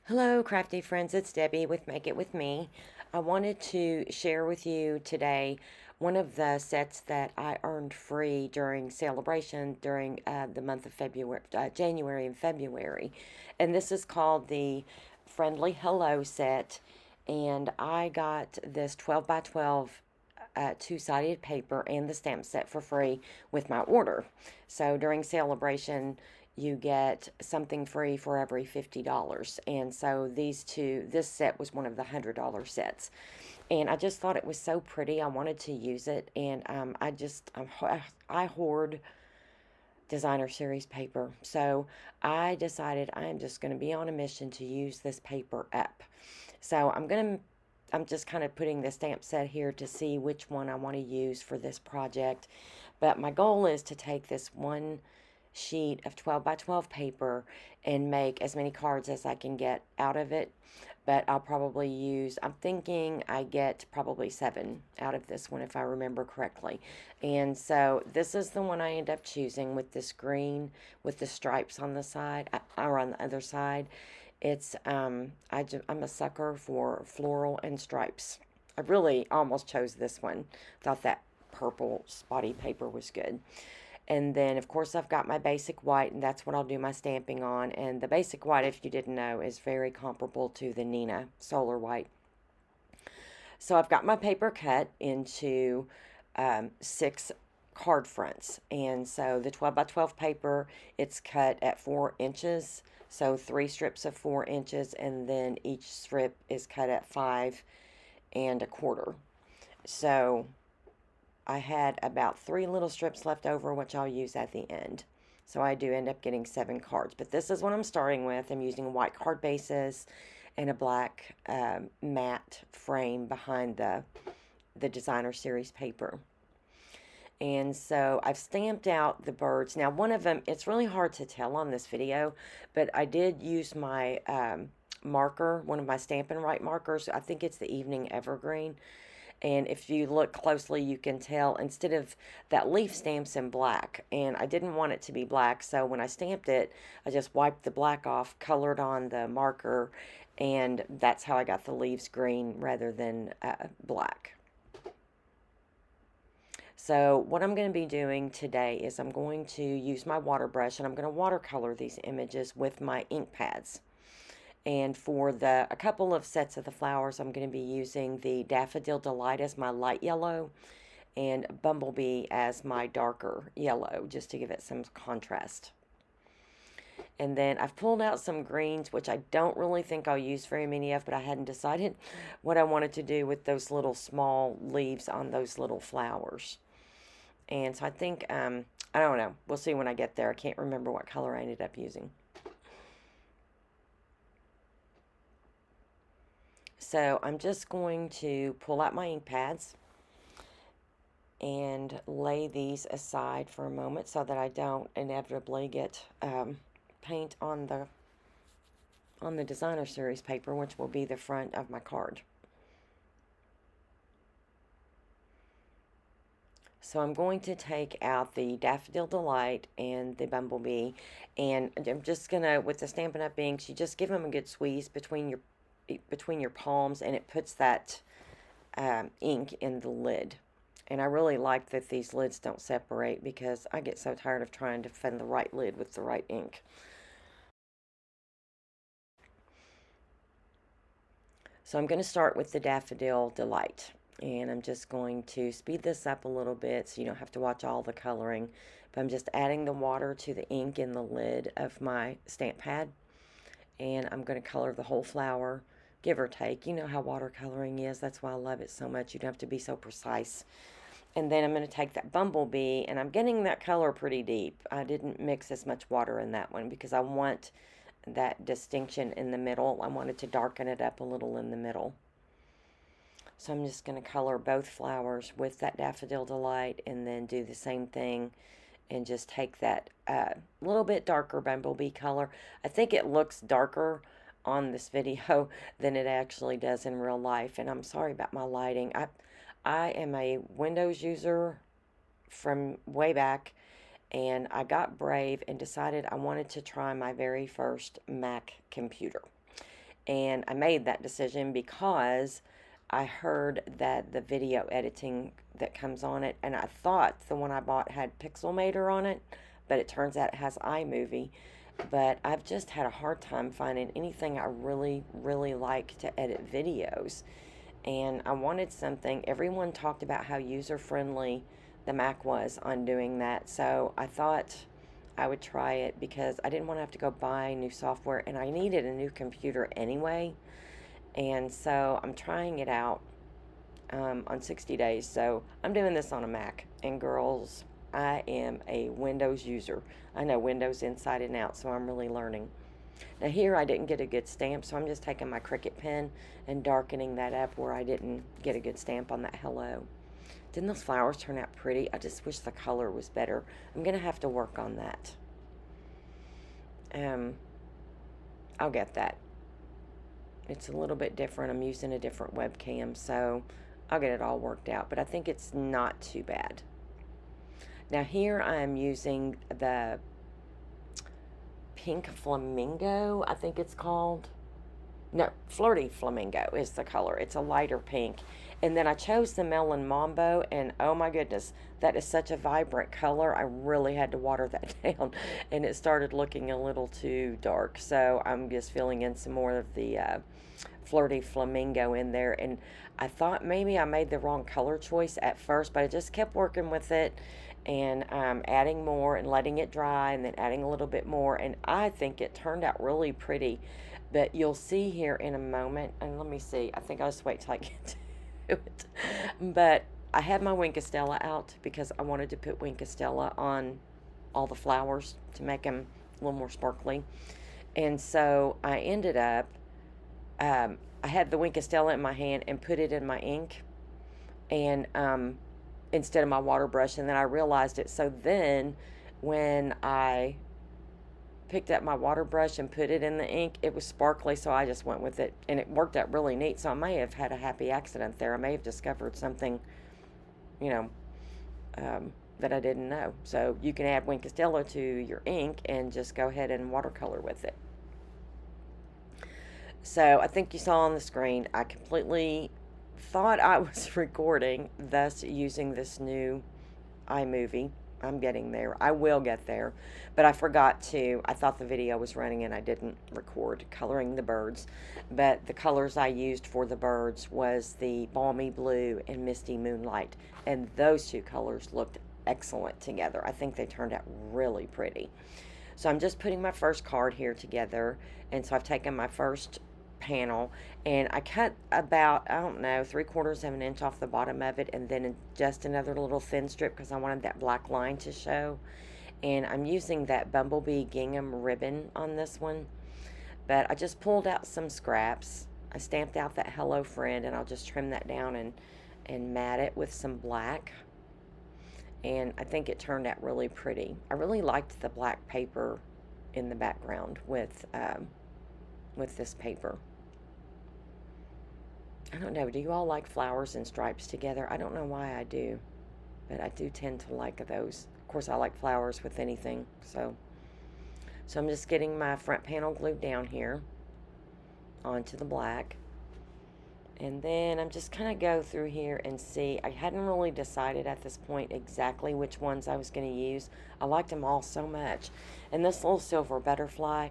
Hello, crafty friends. It's Debbie with Make It With Me. I wanted to share with you today one of the sets that I earned free during celebration during the month of February, January and February. And this is called the Friendly Hello set. And I got this 12 by 12 two-sided paper and the stamp set for free with my order. So during celebration, you get something free for every $50. And so this set was one of the $100 sets. And I just thought it was so pretty. I wanted to use it. And I hoard designer series paper. So I decided I am just going to be on a mission to use this paper up. So I'm just kind of putting the stamp set here to see which one I want to use for this project. But my goal is to take this one sheet of 12 by 12 paper and make as many cards as I can get out of it. But I'm thinking I get probably 7 out of this one if I remember correctly. And so this is the one I end up choosing with this green with the stripes on the side, or on the other side. I'm a sucker for floral and stripes. I really almost chose this one. Thought that purple spotty paper was good. And then, of course, I've got my basic white, and that's what I'll do my stamping on. And the basic white, if you didn't know, is very comparable to the Nina Solar White. So I've got my paper cut into 6 card fronts. And so the 12 by 12 paper, it's cut at 4 inches. So 3 strips of 4 inches, and then each strip is cut at 5 1/4. So I had about 3 little strips left over, which I'll use at the end. So I do end up getting 7 cards. But this is what I'm starting with. I'm using white card bases and a black matte frame behind the designer series paper. And so I've stamped out the birds. Now, one of them, it's really hard to tell on this video, but I did use my marker, one of my Stampin' Write markers. I think it's the Evening Evergreen. And if you look closely, you can tell instead of that leaf stamps in black. And I didn't want it to be black, so when I stamped it, I just wiped the black off, colored on the marker, and that's how I got the leaves green rather than black. So what I'm going to be doing today is I'm going to use my water brush, and I'm going to watercolor these images with my ink pads. And for a couple of sets of the flowers, I'm going to be using the Daffodil Delight as my light yellow and Bumblebee as my darker yellow, just to give it some contrast. And then I've pulled out some greens, which I don't really think I'll use very many of, but I hadn't decided what I wanted to do with those little small leaves on those little flowers. And so I think, I don't know, we'll see when I get there. I can't remember what color I ended up using. So I'm just going to pull out my ink pads and lay these aside for a moment so that I don't inevitably get paint on the designer series paper, which will be the front of my card. So I'm going to take out the Daffodil Delight and the Bumblebee, and I'm just gonna, with the Stampin' Up! Inks, you just give them a good squeeze between your palms, and it puts that ink in the lid. And I really like that these lids don't separate, because I get so tired of trying to find the right lid with the right ink. So I'm going to start with the Daffodil Delight. And I'm just going to speed this up a little bit so you don't have to watch all the coloring. But I'm just adding the water to the ink in the lid of my stamp pad. And I'm going to color the whole flower, give or take. You know how watercoloring is. That's why I love it so much. You don't have to be so precise. And then I'm going to take that Bumblebee, and I'm getting that color pretty deep. I didn't mix as much water in that one because I want that distinction in the middle. I wanted to darken it up a little in the middle. So I'm just going to color both flowers with that Daffodil Delight, and then do the same thing and just take that little bit darker Bumblebee color. I think it looks darker on this video than it actually does in real life, and I'm sorry about my lighting. I am a Windows user from way back, and I got brave and decided I wanted to try my very first Mac computer. And I made that decision because I heard that the video editing that comes on it, and I thought the one I bought had Pixelmator on it, but it turns out it has iMovie. But I've just had a hard time finding anything I really, really like to edit videos. And I wanted something, everyone talked about how user-friendly the Mac was on doing that, so I thought I would try it because I didn't want to have to go buy new software, and I needed a new computer anyway. And so I'm trying it out on 60 days. So I'm doing this on a Mac. And girls, I am a Windows user. I know Windows inside and out, so I'm really learning. Now here I didn't get a good stamp, so I'm just taking my Cricut pen and darkening that up where I didn't get a good stamp on that hello. Didn't those flowers turn out pretty? I just wish the color was better. I'm going to have to work on that. I'll get that. It's a little bit different. I'm using a different webcam, so I'll get it all worked out. But I think it's not too bad. Now here I am using the Pink Flamingo, I think it's called. No, Flirty Flamingo is the color. It's a lighter pink. And then I chose the Melon Mambo, and oh my goodness, that is such a vibrant color. I really had to water that down, and it started looking a little too dark. So I'm just filling in some more of the Flirty Flamingo in there. And I thought maybe I made the wrong color choice at first, but I just kept working with it and adding more and letting it dry and then adding a little bit more. And I think it turned out really pretty. But you'll see here in a moment, and let me see, I think I'll just wait till I get to it. But I had my Wink of Stella out because I wanted to put Wink of Stella on all the flowers to make them a little more sparkly. And so I ended up, I had the Wink of Stella in my hand and put it in my ink, and instead of my water brush, and then I realized it. So then when I picked up my water brush and put it in the ink, it was sparkly, so I just went with it, and it worked out really neat. So I may have had a happy accident there. I may have discovered something, you know, that I didn't know. So you can add Wink of Stella to your ink and just go ahead and watercolor with it. So I think you saw on the screen, I completely thought I was recording, thus using this new iMovie. I'm getting there. I will get there. But I forgot to. I thought the video was running and I didn't record coloring the birds. But the colors I used for the birds was the Balmy Blue and Misty Moonlight. And those two colors looked excellent together. I think they turned out really pretty. So I'm just putting my first card here together. And so I've taken my first panel and I cut about, I don't know, 3/4 of an inch off the bottom of it, and then just another little thin strip because I wanted that black line to show. And I'm using that Bumblebee gingham ribbon on this one, but I just pulled out some scraps. I stamped out that Hello Friend, and I'll just trim that down and mat it with some black, and I think it turned out really pretty. I really liked the black paper in the background with this paper. I don't know, do you all like flowers and stripes together? I don't know why I do, but I do tend to like those. Of course, I like flowers with anything, so I'm just getting my front panel glued down here onto the black. And then I'm just kind of go through here and see. I hadn't really decided at this point exactly which ones I was going to use. I liked them all so much. And this little silver butterfly,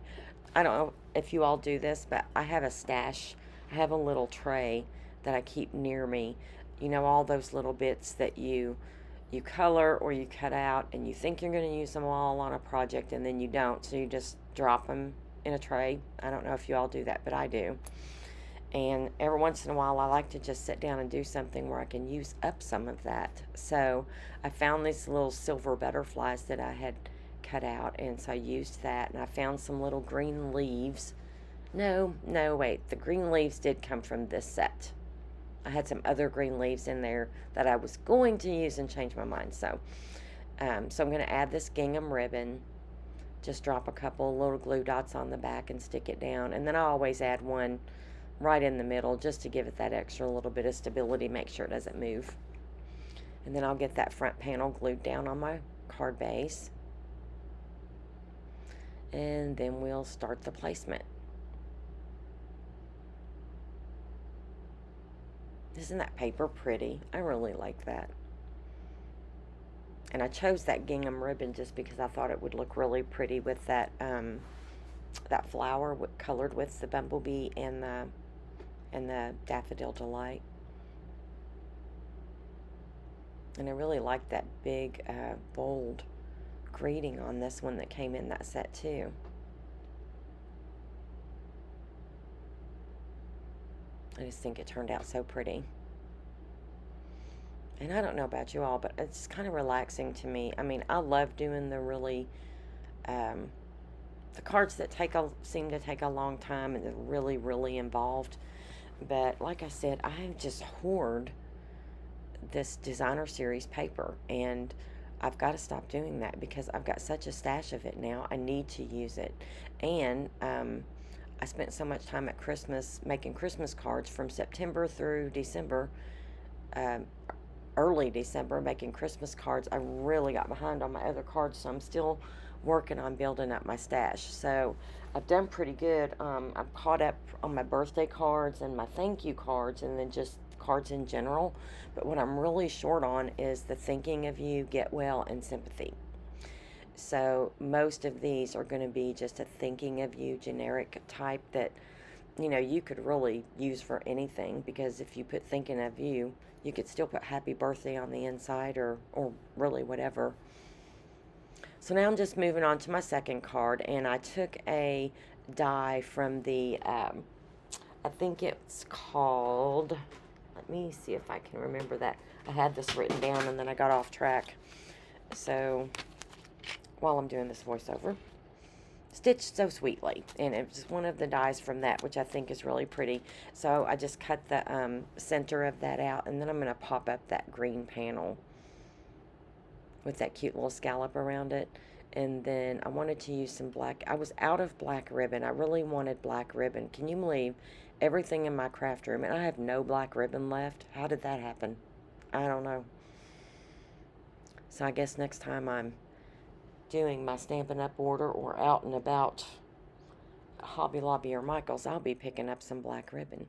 I don't know if you all do this, but I have a stash. I have a little tray that I keep near me. You know, all those little bits that you color or you cut out and you think you're going to use them all on a project and then you don't, so you just drop them in a tray. I don't know if you all do that, but I do. And every once in a while I like to just sit down and do something where I can use up some of that. So I found these little silver butterflies that I had cut out, and so I used that, and I found some little green leaves. No, wait, the green leaves did come from this set. I had some other green leaves in there that I was going to use and change my mind. So I'm going to add this gingham ribbon. Just drop a couple little glue dots on the back and stick it down. And then I always add one right in the middle just to give it that extra little bit of stability, make sure it doesn't move. And then I'll get that front panel glued down on my card base. And then we'll start the placement. Isn't that paper pretty? I really like that. And I chose that gingham ribbon just because I thought it would look really pretty with that flower colored with the bumblebee and the Daffodil Delight. And I really like that big, bold greeting on this one that came in that set too. I just think it turned out so pretty. And I don't know about you all, but it's kind of relaxing to me. I mean, I love doing um, the cards that seem to take a long time and they're really, really involved. But like I said, I just hoard this designer series paper, and I've got to stop doing that because I've got such a stash of it now. I need to use it. And I spent so much time at Christmas making Christmas cards from September through December, um, early December, making Christmas cards. I really got behind on my other cards, so I'm still working on building up my stash. So I've done pretty good. I'm caught up on my birthday cards and my thank you cards, and then just cards in general. But what I'm really short on is the thinking of you, get well, and sympathy. So most of these are going to be just a thinking of you generic type that you could really use for anything, because if you put thinking of you, you could still put happy birthday on the inside, or really whatever. So now I'm just moving on to my second card, and I took a die from I think it's called, let me see if I can remember that. I had this written down and then I got off track. So while I'm doing this voiceover, Stitched So Sweetly, and it's one of the dies from that, which I think is really pretty. So I just cut the center of that out, and then I'm going to pop up that green panel with that cute little scallop around it. And then I wanted to use some black. I was out of black ribbon. I really wanted black ribbon. Can you believe everything in my craft room, and I have no black ribbon left? How did that happen? I don't know. So I guess next time I'm doing my Stampin' Up! Order or out and about Hobby Lobby or Michael's, I'll be picking up some black ribbon.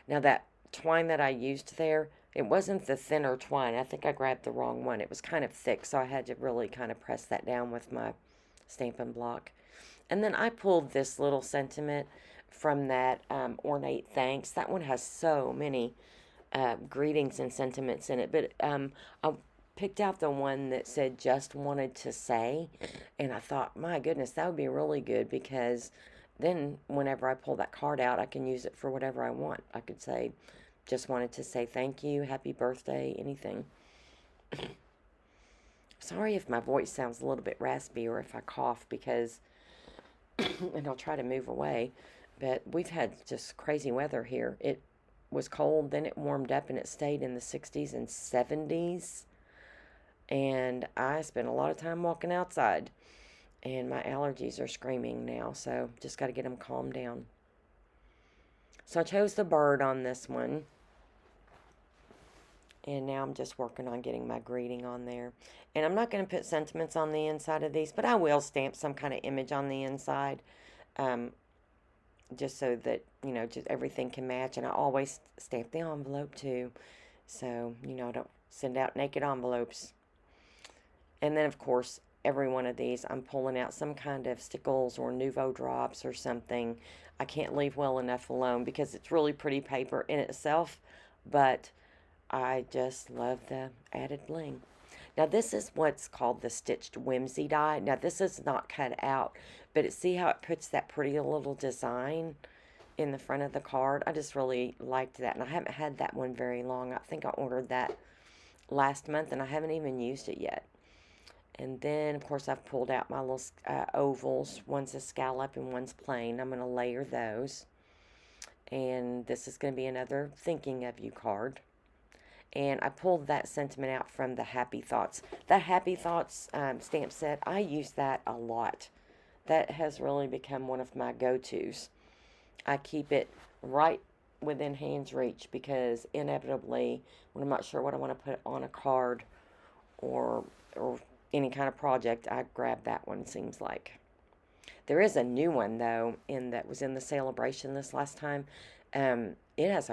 Now that twine that I used there, it wasn't the thinner twine. I think I grabbed the wrong one. It was kind of thick, so I had to really kind of press that down with my Stampin' Block. And then I pulled this little sentiment from that Ornate Thanks. That one has so many greetings and sentiments in it, but I picked out the one that said just wanted to say, and I thought, my goodness, that would be really good, because then whenever I pull that card out, I can use it for whatever I want. I could say just wanted to say thank you, happy birthday, anything. Sorry if my voice sounds a little bit raspy or if I cough, because and I'll try to move away, but we've had just crazy weather here. It was cold, then it warmed up, and it stayed in the 60s and 70s. And I spent a lot of time walking outside, and my allergies are screaming now, so just got to get them calmed down. So I chose the bird on this one, and now I'm just working on getting my greeting on there. And I'm not going to put sentiments on the inside of these, but I will stamp some kind of image on the inside, just so that, just everything can match. And I always stamp the envelope too, so, I don't send out naked envelopes. And then, of course, every one of these, I'm pulling out some kind of stickles or Nouveau drops or something. I can't leave Well Enough alone because it's really pretty paper in itself, but I just love the added bling. Now, this is what's called the Stitched Whimsy Die. Now, this is not cut out, but see how it puts that pretty little design in the front of the card? I just really liked that, and I haven't had that one very long. I think I ordered that last month, and I haven't even used it yet. And then, of course, I've pulled out my little ovals. One's a scallop and one's plain. I'm going to layer those. And this is going to be another Thinking of You card. And I pulled that sentiment out from the Happy Thoughts. That Happy Thoughts stamp set, I use that a lot. That has really become one of my go-tos. I keep it right within hand's reach, because inevitably, when I'm not sure what I want to put on a card or any kind of project, I grab that one, seems like. There is a new one though that was in the celebration this last time. It has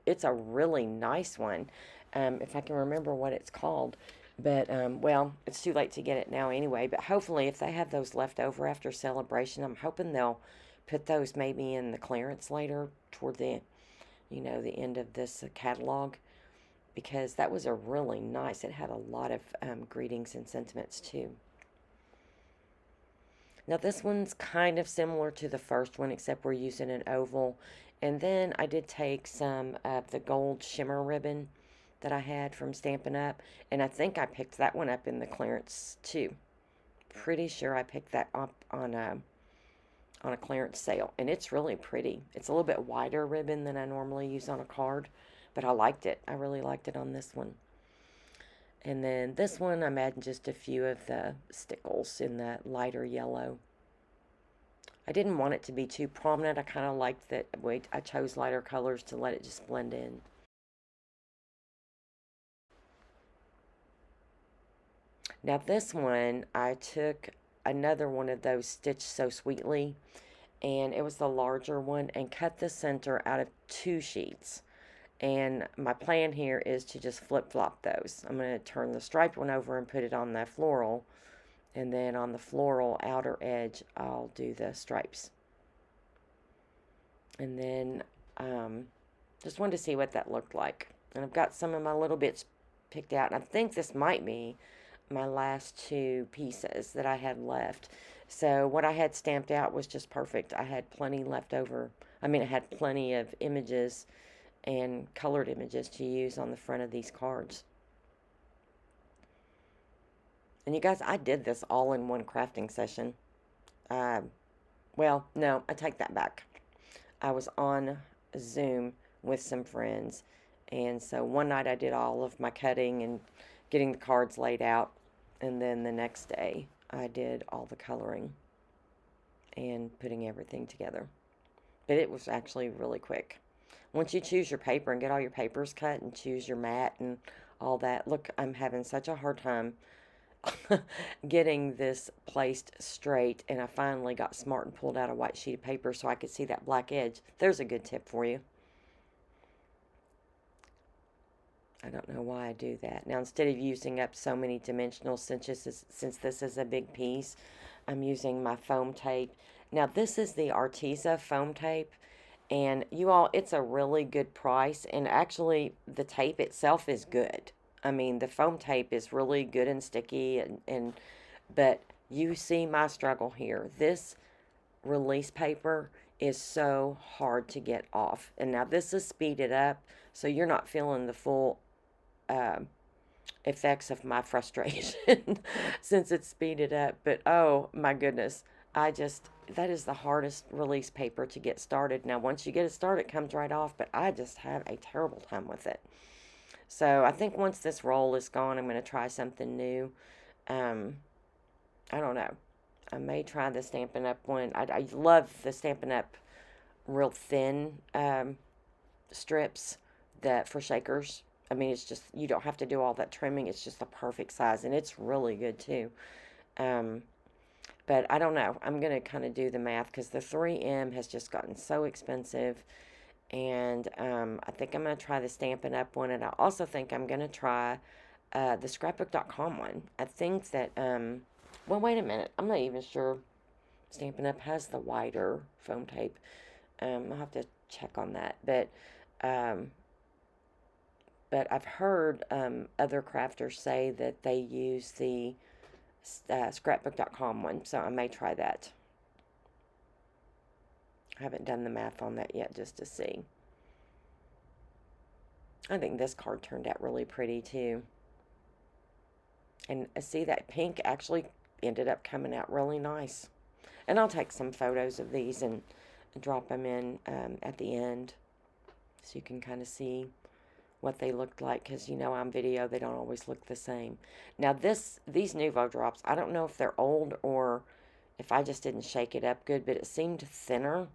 it's a really nice one. If I can remember what it's called, but well, it's too late to get it now anyway. But hopefully, if they have those left over after celebration, I'm hoping they'll put those maybe in the clearance later toward the end of this catalog, because that was a really nice. It had a lot of greetings and sentiments too. Now this one's kind of similar to the first one, except we're using an oval. And then I did take some of the gold shimmer ribbon that I had from Stampin' Up, and I think I picked that one up in the clearance too. Pretty sure I picked that up on a clearance sale, and it's really pretty. It's a little bit wider ribbon than I normally use on a card, but I liked it. I really liked it on this one. And then this one, I'm adding just a few of the stickles in the lighter yellow. I didn't want it to be too prominent. I kind of liked that I chose lighter colors to let it just blend in. Now this one, I took another one of those Stitch So Sweetly, and it was the larger one, and cut the center out of 2 sheets. And my plan here is to just flip-flop those. I'm going to turn the striped one over and put it on the floral. And then on the floral outer edge, I'll do the stripes. And then just wanted to see what that looked like. And I've got some of my little bits picked out. And I think this might be my last 2 pieces that I had left. So what I had stamped out was just perfect. I had plenty left over. I mean, I had plenty of images and colored images to use on the front of these cards. And you guys, I did this all in one crafting session. Well, no, I take that back. I was on Zoom with some friends, and so one night I did all of my cutting and getting the cards laid out, and then the next day I did all the coloring and putting everything together. But it was actually really quick. Once you choose your paper and get all your papers cut and choose your mat and all that. Look, I'm having such a hard time getting this placed straight, and I finally got smart and pulled out a white sheet of paper so I could see that black edge. There's a good tip for you. I don't know why I do that. Now, instead of using up so many dimensionals, since this is a big piece, I'm using my foam tape. Now, this is the Arteza foam tape. And you all, it's a really good price, and actually the tape itself is good. I mean, the foam tape is really good and sticky, but you see my struggle here. This release paper is so hard to get off. And now this is speeded up, so you're not feeling the full effects of my frustration since it's speeded up. But oh my goodness, that is the hardest release paper to get started. Now, once you get it started, it comes right off, but I just have a terrible time with it. So I think once this roll is gone, I'm going to try something new. I don't know. I may try the Stampin' Up one. I love the Stampin' Up real thin strips for shakers. I mean, it's just, you don't have to do all that trimming. It's just the perfect size, and it's really good too. But I don't know. I'm going to kind of do the math because the 3M has just gotten so expensive. And I think I'm going to try the Stampin' Up one. And I also think I'm going to try the scrapbook.com one. I think that, well, wait a minute. I'm not even sure Stampin' Up has the wider foam tape. I'll have to check on that. But I've heard other crafters say that they use the scrapbook.com one, so I may try that. I haven't done the math on that yet just to see. I think this card turned out really pretty too. And see, that pink actually ended up coming out really nice. And I'll take some photos of these and drop them in at the end so you can kind of see what they looked like, because on video they don't always look the same. Now these Nouveau drops, I don't know if they're old or if I just didn't shake it up good, but it seemed thinner,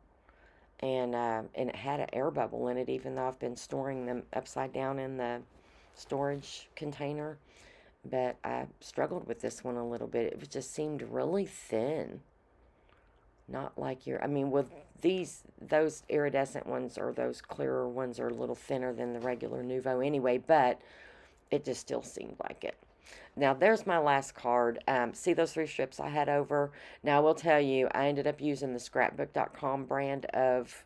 and it had an air bubble in it, even though I've been storing them upside down in the storage container. But I struggled with this one a little bit. It just seemed really thin. Not like your, I mean, with those iridescent ones or those clearer ones are a little thinner than the regular Nuvo anyway, but it just still seemed like it. Now, there's my last card. See those 3 strips I had over? Now, I will tell you, I ended up using the scrapbook.com brand of,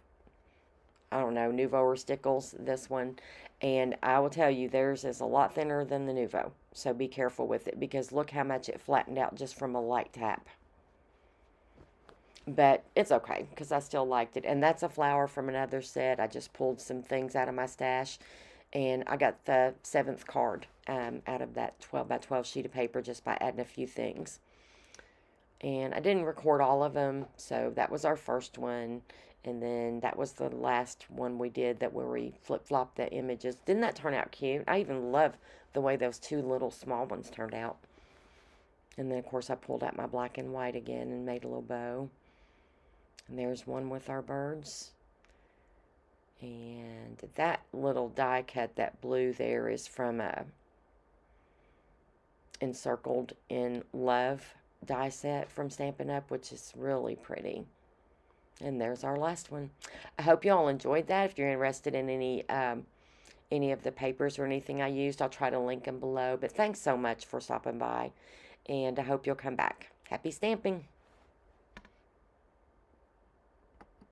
I don't know, Nuvo or Stickles, this one. And I will tell you, theirs is a lot thinner than the Nuvo. So be careful with it, because look how much it flattened out just from a light tap. But it's okay, because I still liked it. And that's a flower from another set. I just pulled some things out of my stash. And I got the 7th card out of that 12 by 12 sheet of paper just by adding a few things. And I didn't record all of them, so that was our first one. And then that was the last one we did, that where we flip-flopped the images. Didn't that turn out cute? I even love the way those 2 little small ones turned out. And then, of course, I pulled out my black and white again and made a little bow. And there's one with our birds. And that little die cut, that blue there, is from a Encircled in Love die set from Stampin' Up, which is really pretty. And there's our last one. I hope you all enjoyed that. If you're interested in any of the papers or anything I used, I'll try to link them below. But thanks so much for stopping by, and I hope you'll come back. Happy stamping!